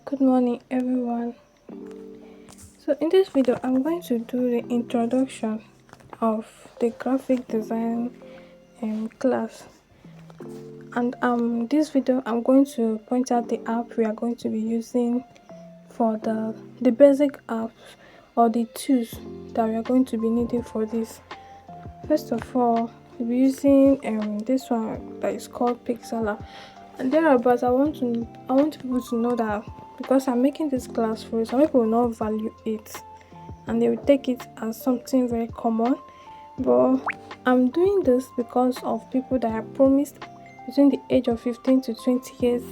Good morning, everyone. So in this video I'm going to do the introduction of the graphic design class, and this video I'm going to point out the app we are going to be using for the basic apps or the tools that we are going to be needing for this. First of all, we'll be using this one that is called Pixela, and thereabouts I want people to know that because I'm making this class for you, some people will not value it and they will take it as something very common, but I'm doing this because of people that I promised between the age of 15 to 20 years.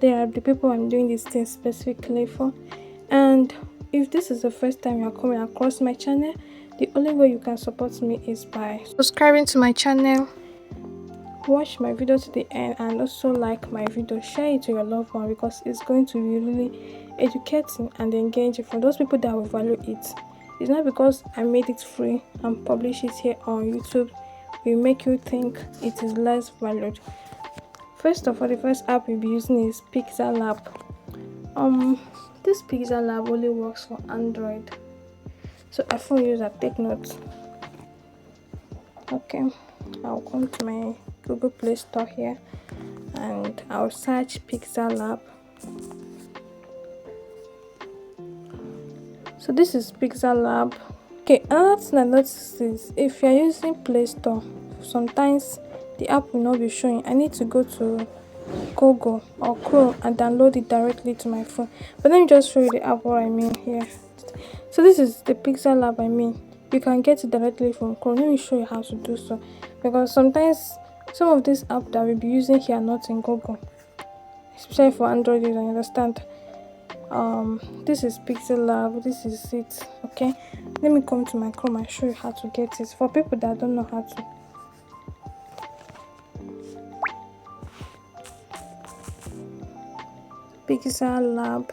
They are the people I'm doing this thing specifically for. And if this is the first time you're coming across my channel, the only way you can support me is by subscribing to my channel, watch my video to the end, and also like my video, share it to your loved one, because it's going to be really educating and engaging for those people that will value it. It's not because I made it free and publish it here on YouTube will make you think it is less valued. First of all, the first app we'll be using is Pixellab. This Pixellab only works for Android, so iPhone user take note. Okay, I'll come to my Google Play Store here and I'll search Pixellab. So this is Pixellab. Okay, another thing I noticed is if you're using Play Store, sometimes the app will not be showing. I need to go to Google or Chrome and download it directly to my phone. But let me just show you the app what I mean here. So this is the Pixellab I mean. You can get it directly from Chrome. Let me show you how to do so, because sometimes some of these apps that we'll be using here are not in Google, especially for Android users, I understand. This is Pixellab, this is it. Okay, let me come to my Chrome and show you how to get it for people that don't know how to. Pixellab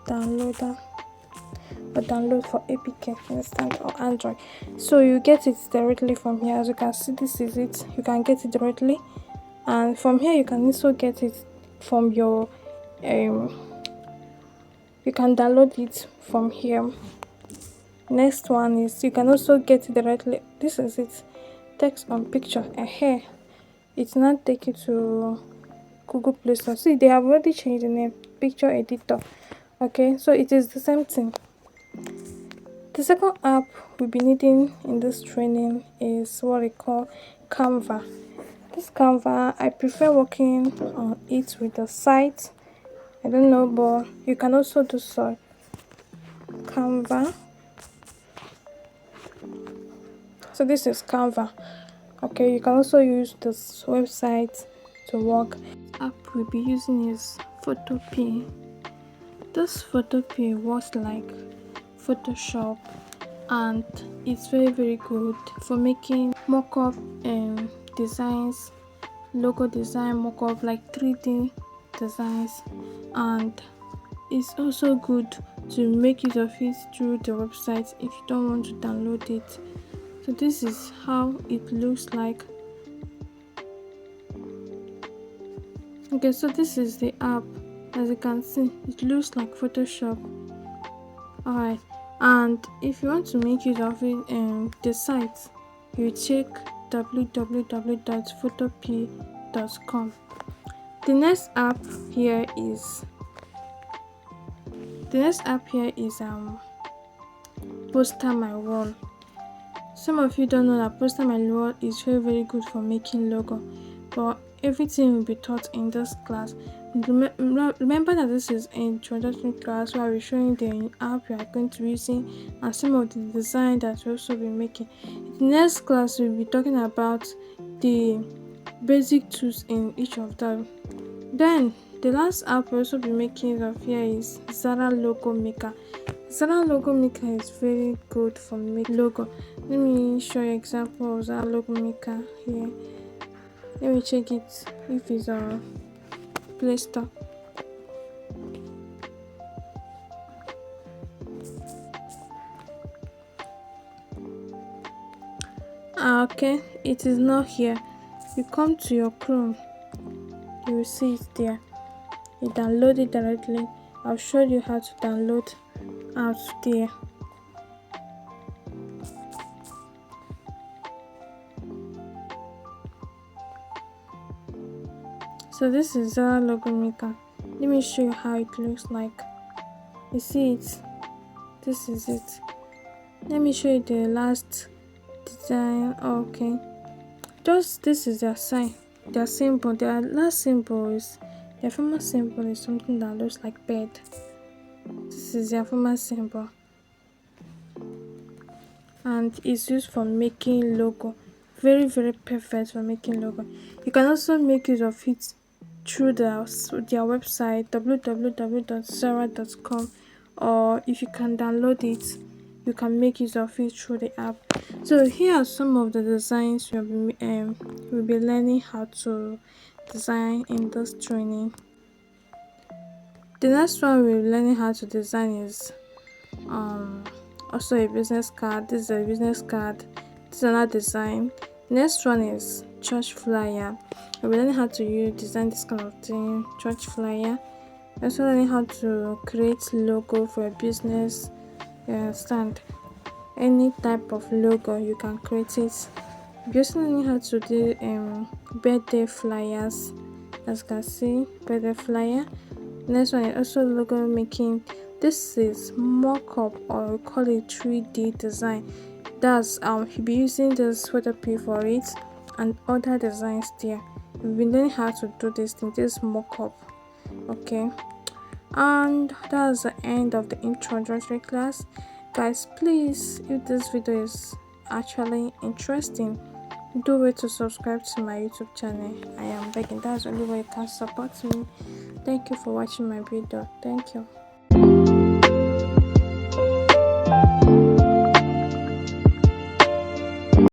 downloader, or download for APK, understand, or Android. So you get it directly from here. As you can see, this is it. You can get it directly, and from here you can also get it from your you can download it from here. Next one is you can also get it directly. This is it, text on picture. Here it's not take you to Google Play Store. See, they have already changed the name, picture editor. Okay, so it is the same thing. The second app we'll be needing in this training is what we call Canva. This Canva, I prefer working on it with the site. I don't know, but you can also do so. Canva. So this is Canva. Okay, you can also use this website to work. The app we'll be using is Photopea. This Photopea works like Photoshop, and it's very good for making mock-up designs, logo design, mock-up like 3D designs, and it's also good to make use of it through the website if you don't want to download it. So this is how it looks like. Okay, so this is the app. As you can see, it looks like Photoshop. Alright, and if you want to make use of it the site, you check www.photopea.com. The next app here is Poster My Wall. Some of you don't know that Poster My Wall is very good for making logo, but everything will be taught in this class. Remember that this is an introductory class where we're showing the app you are going to be using and some of the design that we'll also be making. In the next class we'll be talking about the basic tools in each of them. Then the last app we'll also be making use of here is Zara Logo Maker. Zara Logo Maker is very good for making logo. Let me show you an example of Zara Logo Maker here. Let me check it if it's on Play Store. Okay, it is not here. You come to your Chrome, you will see it there. you download it directly. I'll show you how to download out there. So this is our logo maker. Let me show you how it looks like. You see it? This is it. Let me show you the last design. Okay, just this is their sign, their symbol. Their last symbol is, their former symbol is something that looks like bird. This is their former symbol, and it's used for making logo. Very perfect for making logo. You can also make use of it through their website www.zara.com, or if you can download it, you can make use of it through the app. So here are some of the designs we'll be learning how to design in this training. The next one we'll be learning how to design is also a business card. This is a business card. This is another design. Next one is church flyer. We're learning how to design this kind of thing, church flyer. We're also learning how to create logo for a business stand. Any type of logo you can create it. We're also learning how to do birthday flyers. As you can see, birthday flyer. Next one is also logo making. This is mock-up, or we call it 3D design. That's you'll be using this Photopea for it and other designs there. We've been learning how to do this thing, this mock-up. Okay, and that's the end of the introductory class. Guys, please, if this video is actually interesting, do wait to subscribe to my YouTube channel. I am begging. That's the only way you can support me. Thank you for watching my video. Thank you.